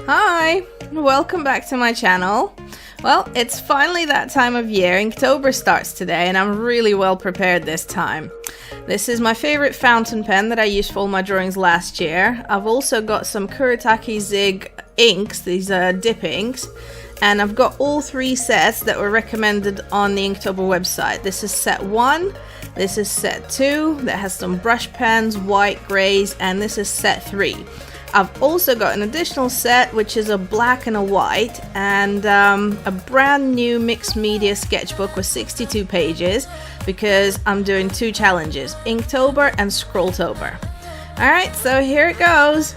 Hi, welcome back to my channel. Well, it's finally that time of year. Inktober starts today and I'm really well prepared this time. This is my favorite fountain pen that I used for all my drawings last year. I've also got some Kuretake Zig inks, these are dip inks, and I've got all three sets that were recommended on the Inktober website. This is set 1, this is set 2 that has some brush pens, white, greys, and this is set 3. I've also got an additional set which is a black and a white, and a brand new mixed media sketchbook with 62 pages because I'm doing two challenges, Inktober and Scrawltober. Alright, so here it goes.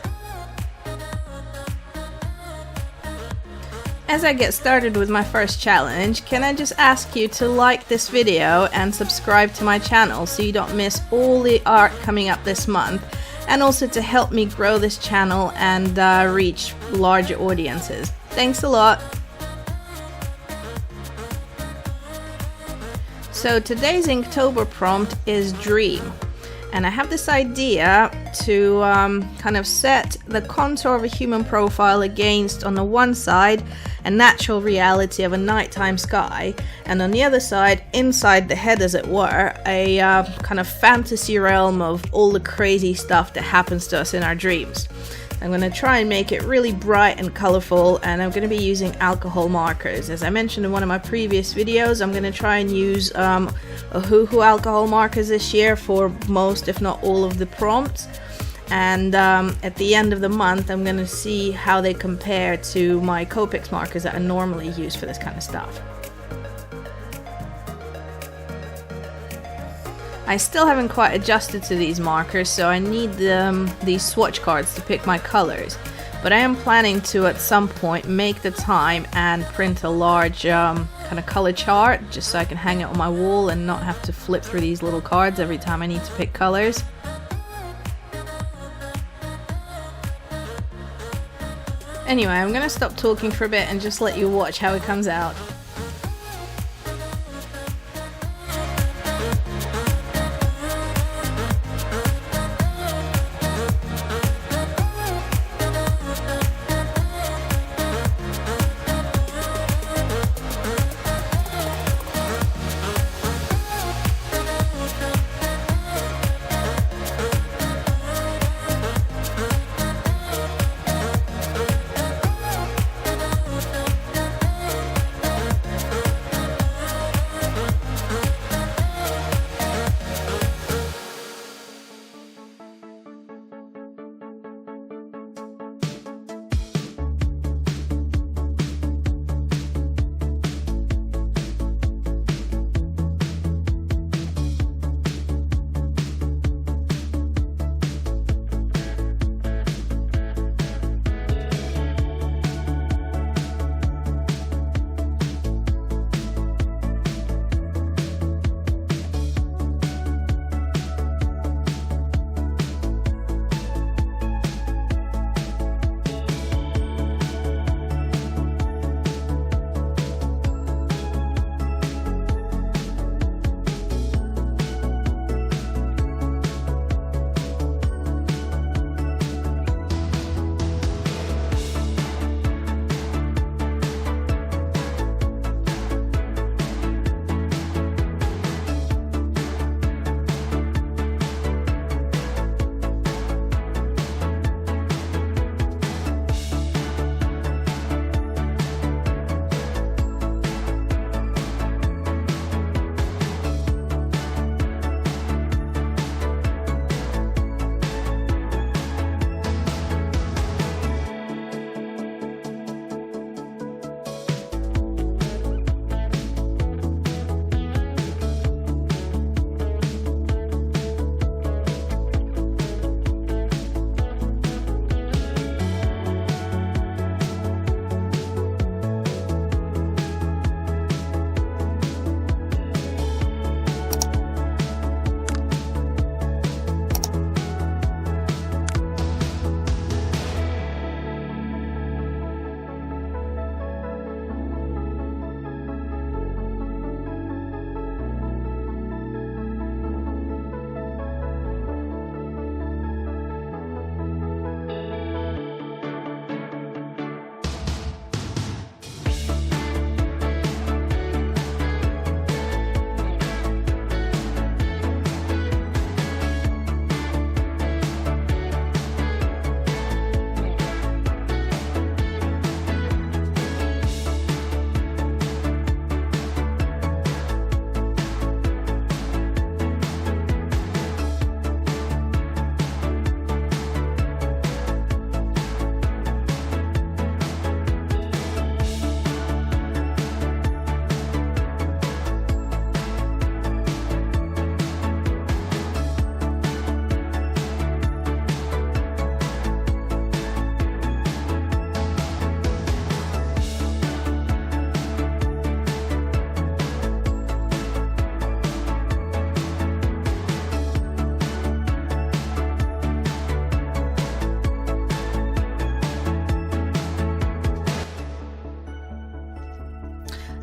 As I get started with my first challenge, can I just ask you to like this video and subscribe to my channel so you don't miss all the art coming up this month, and also to help me grow this channel and reach larger audiences. Thanks a lot! So today's Inktober prompt is dream. And I have this idea to kind of set the contour of a human profile against, on the one side, a natural reality of a nighttime sky, and on the other side, inside the head as it were, a kind of fantasy realm of all the crazy stuff that happens to us in our dreams. I'm going to try and make it really bright and colorful, and I'm going to be using alcohol markers. As I mentioned in one of my previous videos, I'm going to try and use Ohuhu alcohol markers this year for most, if not all, of the prompts. And at the end of the month, I'm going to see how they compare to my Copics markers that I normally use for this kind of stuff. I still haven't quite adjusted to these markers, so I need these swatch cards to pick my colors. But I am planning to, at some point, make the time and print a large kind of color chart, just so I can hang it on my wall and not have to flip through these little cards every time I need to pick colors. Anyway, I'm going to stop talking for a bit and just let you watch how it comes out.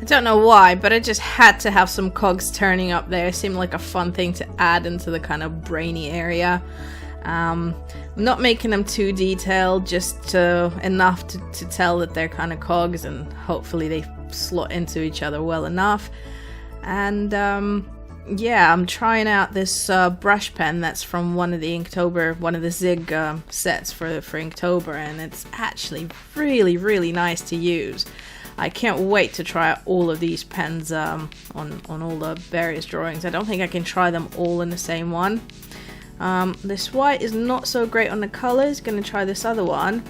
don't know why, but I just had to have some cogs turning up there. It seemed like a fun thing to add into the kind of brainy area. I'm not making them too detailed, just enough to tell that they're kind of cogs, and hopefully they slot into each other well enough. And yeah, I'm trying out this brush pen that's from one of the Inktober, one of the Zig sets for Inktober, and it's actually really, really nice to use. I can't wait to try out all of these pens on all the various drawings. I don't think I can try them all in the same one. This white is not so great on the colors. Gonna try this other one,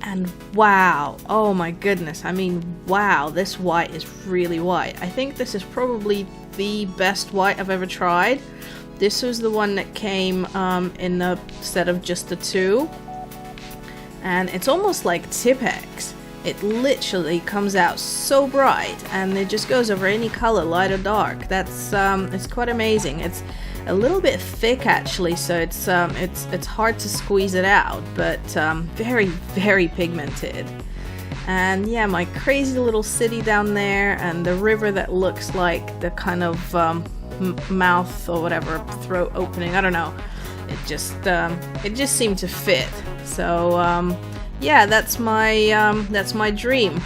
and wow, oh my goodness, I mean wow, this white is really white. I think this is probably the best white I've ever tried. This was the one that came in a set of just the two, and it's almost like Tipex. It literally comes out so bright, and it just goes over any color, light or dark. That's it's quite amazing. It's a little bit thick actually, so it's hard to squeeze it out, but very, very pigmented. And yeah, my crazy little city down there, and the river that looks like the kind of mouth or whatever, throat opening. I don't know. It just seemed to fit. So yeah, that's my dream.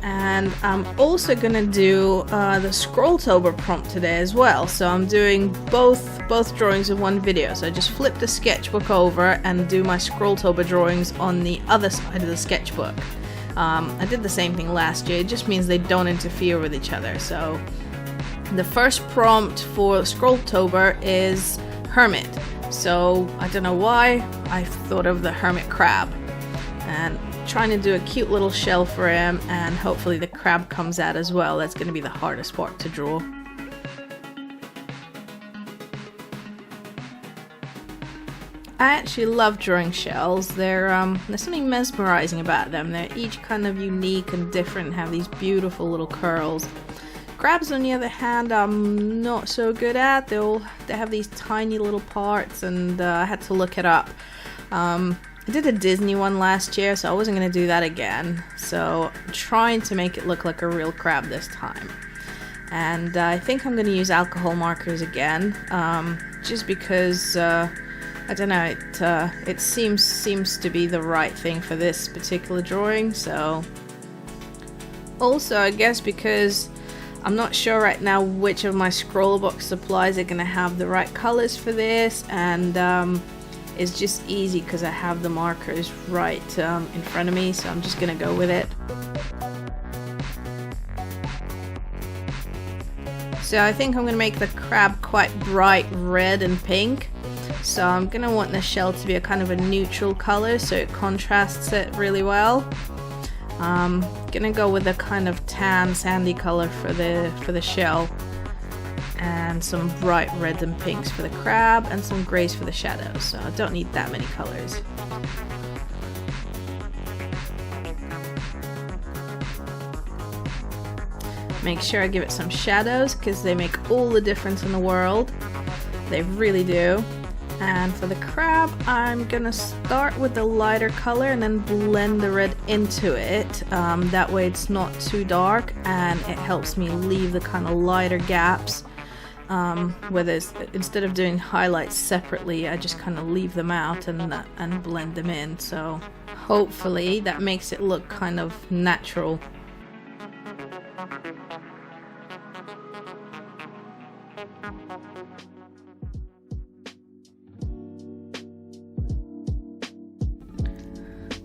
And I'm also gonna do the Scrawltober prompt today as well. So I'm doing both drawings in one video. So I just flip the sketchbook over and do my Scrawltober drawings on the other side of the sketchbook. I did the same thing last year. It just means they don't interfere with each other. So the first prompt for Scrawltober is hermit. So I don't know why I thought of the hermit crab, and trying to do a cute little shell for him, and hopefully the crab comes out as well. That's going to be the hardest part to draw. I actually love drawing shells. There's something mesmerizing about them. They're each kind of unique and different and have these beautiful little curls. Crabs, on the other hand, I'm not so good at. They have these tiny little parts, and I had to look it up. I did a Disney one last year, so I wasn't going to do that again. So I'm trying to make it look like a real crab this time. And I think I'm going to use alcohol markers again, just because, I don't know, it seems to be the right thing for this particular drawing. So also, I guess because I'm not sure right now which of my Scrawlbox supplies are going to have the right colors for this, and it's just easy because I have the markers right in front of me, so I'm just going to go with it. So I think I'm going to make the crab quite bright red and pink. So I'm going to want the shell to be a kind of a neutral color so it contrasts it really well. Gonna go with a kind of tan sandy color for the shell, and some bright reds and pinks for the crab, and some grays for the shadows. So I don't need that many colors. Make sure I give it some shadows because they make all the difference in the world. They really do. And for the crab, I'm gonna start with the lighter color and then blend the red into it. That way it's not too dark, and it helps me leave the kind of lighter gaps. Instead of doing highlights separately, I just kind of leave them out and blend them in. So hopefully that makes it look kind of natural.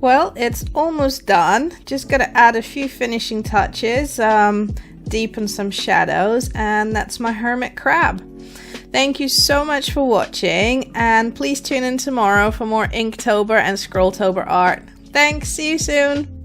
Well, it's almost done. Just gotta add a few finishing touches, deepen some shadows, and that's my hermit crab. Thank you so much for watching, and please tune in tomorrow for more Inktober and Scrawltober art. Thanks, see you soon!